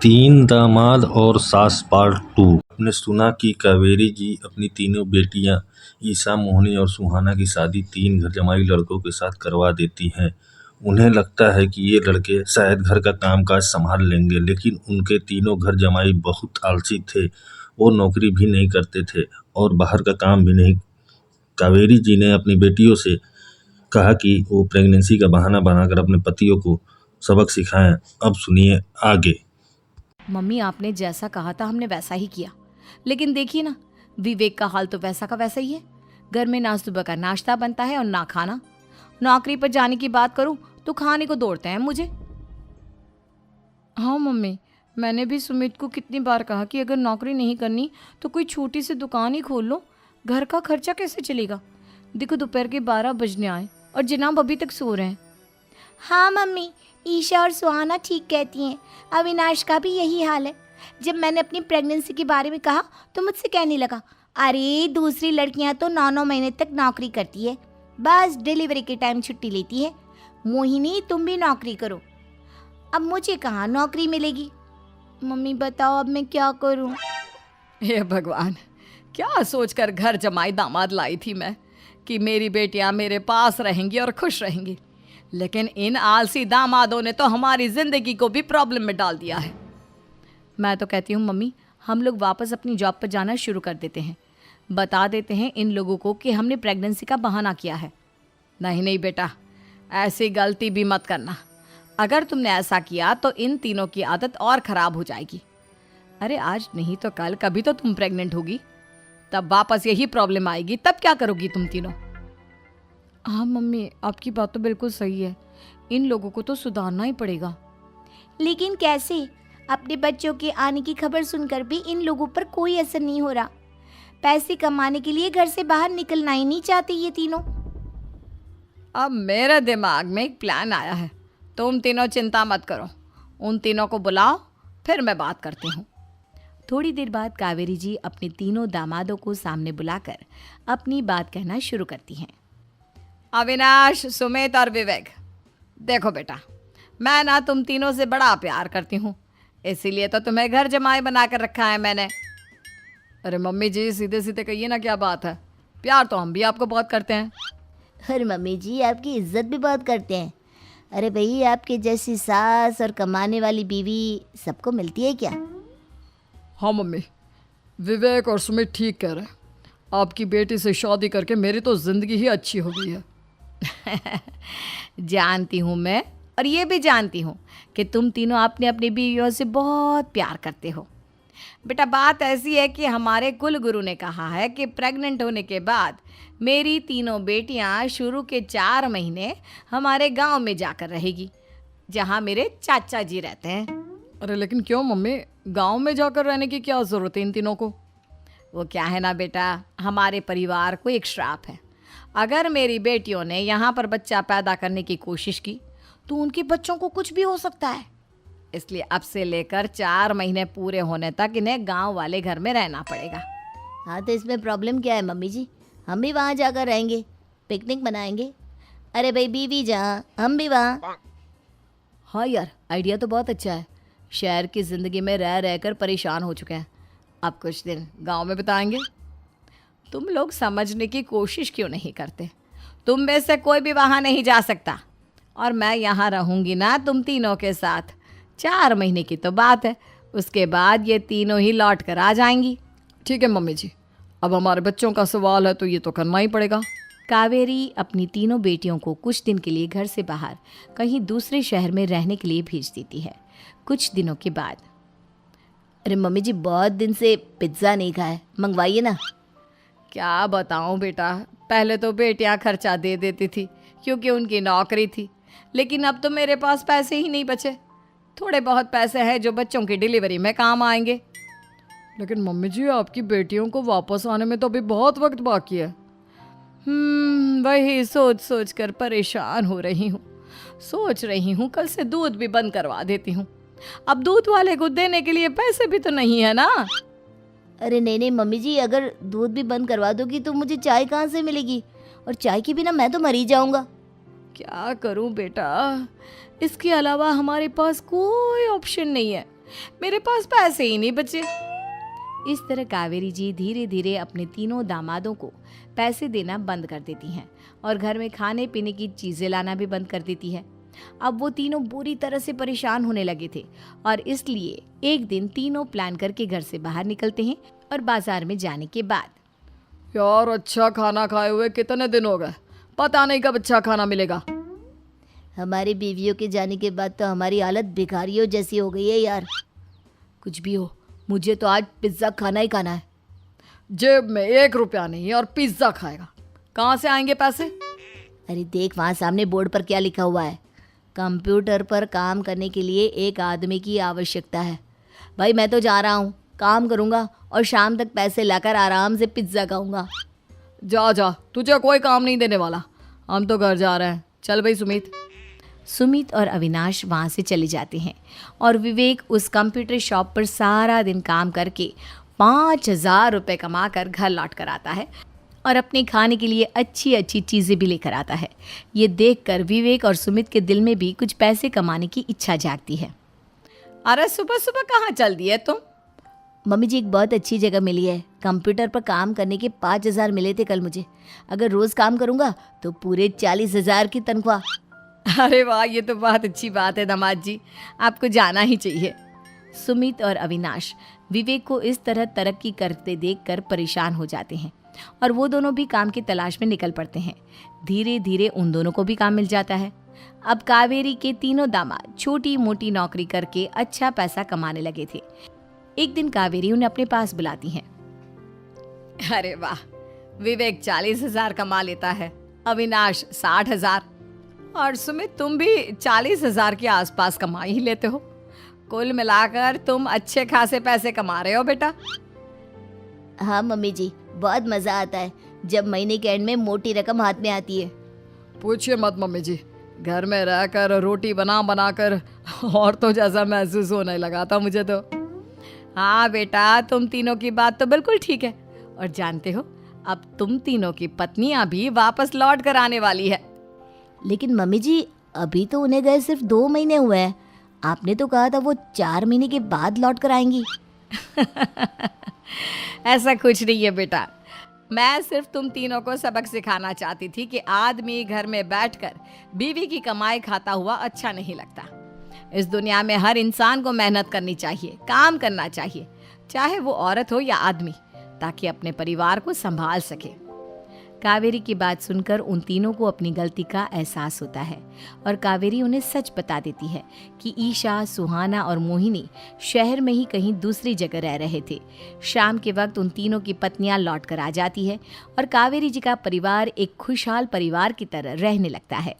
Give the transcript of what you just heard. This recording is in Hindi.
तीन दामाद और सास पार्ट 2। आपने सुना कि कावेरी जी अपनी तीनों बेटियां ईशा, मोहिनी और सुहाना की शादी 3 घर जमाई लड़कों के साथ करवा देती हैं। उन्हें लगता है कि ये लड़के शायद घर का कामकाज संभाल लेंगे, लेकिन उनके तीनों घर जमाई बहुत आलसी थे। वो नौकरी भी नहीं करते थे और बाहर का काम भी नहीं। कावेरी जी ने अपनी बेटियों से कहा कि वो प्रेगनेंसी का बहाना बनाकर अपने पतियों को सबक सिखाएं। अब सुनिए आगे। मम्मी, आपने जैसा कहा था हमने वैसा ही किया, लेकिन देखिए ना, विवेक का हाल तो वैसा का वैसा ही है। घर में ना सुबह का नाश्ता बनता है और ना खाना। नौकरी पर जाने की बात करूं तो खाने को दौड़ते हैं मुझे। हाँ मम्मी, मैंने भी सुमित को कितनी बार कहा कि अगर नौकरी नहीं करनी तो कोई छोटी सी दुकान ही खोल लो, घर का खर्चा कैसे चलेगा। देखो दोपहर के 12 बजने आए और जनाब अभी तक सो रहे हैं। हाँ मम्मी, ईशा और सुहाना ठीक कहती हैं। अविनाश का भी यही हाल है। जब मैंने अपनी प्रेगनेंसी के बारे में कहा तो मुझसे कहने लगा, अरे दूसरी लड़कियां तो 9-9 महीने तक नौकरी करती है, बस डिलीवरी के टाइम छुट्टी लेती है। मोहिनी, तुम भी नौकरी करो। अब मुझे कहाँ नौकरी मिलेगी। मम्मी बताओ अब मैं क्या करूँ। हे भगवान, क्या सोचकर घर जमाई दामाद लाई थी मैं कि मेरी बेटियां मेरे पास रहेंगी और खुश रहेंगी, लेकिन इन आलसी दामादों ने तो हमारी जिंदगी को भी प्रॉब्लम में डाल दिया है। मैं तो कहती हूँ मम्मी, हम लोग वापस अपनी जॉब पर जाना शुरू कर देते हैं। बता देते हैं इन लोगों को कि हमने प्रेगनेंसी का बहाना किया है। नहीं नहीं बेटा, ऐसी गलती भी मत करना। अगर तुमने ऐसा किया तो इन तीनों की आदत और ख़राब हो जाएगी। अरे आज नहीं तो कल कभी तो तुम प्रेग्नेंट होगी, तब वापस यही प्रॉब्लम आएगी। तब क्या करोगी तुम तीनों। हाँ मम्मी, आपकी बात तो बिल्कुल सही है। इन लोगों को तो सुधारना ही पड़ेगा। लेकिन कैसे? अपने बच्चों के आने की खबर सुनकर भी इन लोगों पर कोई असर नहीं हो रहा। पैसे कमाने के लिए घर से बाहर निकलना ही नहीं चाहते ये तीनों। अब मेरे दिमाग में एक प्लान आया है। तुम तीनों चिंता मत करो, उन तीनों को बुलाओ, फिर मैं बात करती हूँ। थोड़ी देर बाद कावेरी जी अपने तीनों दामादों को सामने बुलाकर अपनी बात कहना शुरू करती हैं। अविनाश, सुमित और विवेक, देखो बेटा, मैं ना तुम तीनों से बड़ा प्यार करती हूँ, इसीलिए तो तुम्हें घर जमाई बना कर रखा है मैंने। अरे मम्मी जी, सीधे सीधे कहिए ना, क्या बात है। प्यार तो हम भी आपको बहुत करते हैं। अरे मम्मी जी, आपकी इज्जत भी बहुत करते हैं। अरे भाई, आपके जैसी सास और कमाने वाली बीवी सबको मिलती है क्या? हाँ मम्मी, विवेक और सुमित ठीक कह रहे हैं। आपकी बेटी से शादी करके मेरी तो ज़िंदगी ही अच्छी हो गई है। जानती हूँ मैं, और ये भी जानती हूँ कि तुम तीनों अपने अपनी बीवियों से बहुत प्यार करते हो। बेटा, बात ऐसी है कि हमारे कुल गुरु ने कहा है कि प्रेग्नेंट होने के बाद मेरी तीनों बेटियां शुरू के 4 महीने हमारे गांव में जाकर रहेगी, जहां मेरे चाचा जी रहते हैं। अरे लेकिन क्यों मम्मी, गांव में जाकर रहने की क्या ज़रूरत है इन तीनों को। वो क्या है ना बेटा, हमारे परिवार को एक श्राप है। अगर मेरी बेटियों ने यहाँ पर बच्चा पैदा करने की कोशिश की तो उनके बच्चों को कुछ भी हो सकता है। इसलिए अब से लेकर 4 महीने पूरे होने तक इन्हें गांव वाले घर में रहना पड़ेगा। हाँ तो इसमें प्रॉब्लम क्या है मम्मी जी, हम भी वहाँ जाकर रहेंगे, पिकनिक मनाएंगे। अरे भाई, बीवी जहाँ हम भी वहाँ। हाँ यार, आइडिया तो बहुत अच्छा है। शहर की ज़िंदगी में रह रहकर परेशान हो चुके हैं, अब कुछ दिन गांव में बिताएंगे। तुम लोग समझने की कोशिश क्यों नहीं करते। तुम में से कोई भी वहाँ नहीं जा सकता, और मैं यहाँ रहूँगी ना तुम तीनों के साथ। 4 महीने की तो बात है, उसके बाद ये तीनों ही लौट कर आ जाएंगी। ठीक है मम्मी जी, अब हमारे बच्चों का सवाल है तो ये तो करना ही पड़ेगा। कावेरी अपनी तीनों बेटियों को कुछ दिन के लिए घर से बाहर कहीं दूसरे शहर में रहने के लिए भेज देती है। कुछ दिनों के बाद, अरे मम्मी जी, बहुत दिन से पिज्ज़ा नहीं खाया, मंगवाइए ना। क्या बताऊं बेटा, पहले तो बेटियां खर्चा दे देती थी क्योंकि उनकी नौकरी थी, लेकिन अब तो मेरे पास पैसे ही नहीं बचे। थोड़े बहुत पैसे हैं जो बच्चों की डिलीवरी में काम आएंगे। लेकिन मम्मी जी, आपकी बेटियों को वापस आने में तो अभी बहुत वक्त बाकी है। वही सोच सोच कर परेशान हो रही हूँ। सोच रही हूँ कल से दूध भी बंद करवा देती हूँ। अब दूध वाले को देने के लिए पैसे भी तो नहीं है ना। अरे नहीं नहीं मम्मी जी, अगर दूध भी बंद करवा दोगी तो मुझे चाय कहाँ से मिलेगी, और चाय के बिना मैं तो मर ही जाऊँगा। क्या करूँ बेटा, इसके अलावा हमारे पास कोई ऑप्शन नहीं है। मेरे पास पैसे ही नहीं बचे। इस तरह कावेरी जी धीरे धीरे अपने तीनों दामादों को पैसे देना बंद कर देती हैं और घर में खाने पीने की चीज़ें लाना भी बंद कर देती है। अब वो तीनों बुरी तरह से परेशान होने लगे थे और इसलिए एक दिन तीनों प्लान करके घर से बाहर निकलते हैं और बाजार में जाने के बाद यार अच्छा खाना खाए हुए कितने दिन हो गए, पता नहीं कब अच्छा खाना मिलेगा। हमारी बीवियों के जाने के बाद तो हमारी हालत भिखारियों जैसी हो गई है यार। कुछ भी हो, मुझे तो आज पिज्ज़ा खाना ही खाना है। जेब में 1 रुपया नहीं और पिज्ज़ा खाएगा, कहाँ से आएंगे पैसे? अरे देख वहाँ सामने बोर्ड पर क्या लिखा हुआ है, कंप्यूटर पर काम करने के लिए एक आदमी की आवश्यकता है। भाई मैं तो जा रहा हूँ, काम करूँगा और शाम तक पैसे लाकर आराम से पिज्ज़ा खाऊंगा। जा जा, तुझे कोई काम नहीं देने वाला, हम तो घर जा रहे हैं। चल भाई सुमित। सुमित और अविनाश वहाँ से चले जाते हैं और विवेक उस कंप्यूटर शॉप पर सारा दिन काम करके 5,000 रुपये कमा कर घर लौट कर आता है और अपने खाने के लिए अच्छी अच्छी चीज़ें भी लेकर आता है। ये देखकर विवेक और सुमित के दिल में भी कुछ पैसे कमाने की इच्छा जागती है। अरे सुबह सुबह कहाँ चल दिए तुम? मम्मी जी एक बहुत अच्छी जगह मिली है, कंप्यूटर पर काम करने के 5,000 मिले थे कल मुझे। अगर रोज़ काम करूँगा तो पूरे 40,000 की तनख्वाह। अरे वाह, ये तो बहुत अच्छी बात है दामाद जी, आपको जाना ही चाहिए। सुमित और अविनाश विवेक को इस तरह तरक्की करते देखकर परेशान हो जाते हैं और वो दोनों भी काम की तलाश में निकल पड़ते हैं। धीरे धीरे उन दोनों को भी काम मिल जाता है। अब कावेरी के तीनों दामाद छोटी मोटी नौकरी करके अच्छा पैसा कमाने लगे थे। एक दिन कावेरी उन्हें अपने पास बुलाती हैं। अरे वाह, विवेक 40,000 कमा लेता है, अविनाश 60,000 और सुमित तुम भी 40,000 के आसपास कमा ही लेते हो। कुल मिलाकर तुम अच्छे खासे पैसे कमा रहे हो बेटा। हाँ मम्मी जी, बहुत मज़ा आता है जब महीने के एंड में मोटी रकम हाथ में आती है। पूछिए मत मम्मी जी, घर में रहकर रोटी बना बना कर और तो जैसा महसूस होने लगा था मुझे तो। हाँ बेटा, तुम तीनों की बात तो बिल्कुल ठीक है और जानते हो अब तुम तीनों की पत्नियां भी वापस लौट कर आने वाली है। लेकिन मम्मी जी अभी तो उन्हें गए सिर्फ 2 महीने हुए हैं, आपने तो कहा था वो 4 महीने के बाद लौट कर आएंगी। ऐसा कुछ नहीं है बेटा, मैं सिर्फ तुम तीनों को सबक सिखाना चाहती थी कि आदमी घर में बैठकर बीवी की कमाई खाता हुआ अच्छा नहीं लगता। इस दुनिया में हर इंसान को मेहनत करनी चाहिए, काम करना चाहिए, चाहे वो औरत हो या आदमी, ताकि अपने परिवार को संभाल सके। कावेरी की बात सुनकर उन तीनों को अपनी गलती का एहसास होता है और कावेरी उन्हें सच बता देती है कि ईशा, सुहाना और मोहिनी शहर में ही कहीं दूसरी जगह रह रहे थे। शाम के वक्त उन तीनों की पत्नियां लौट कर आ जाती है और कावेरी जी का परिवार एक खुशहाल परिवार की तरह रहने लगता है।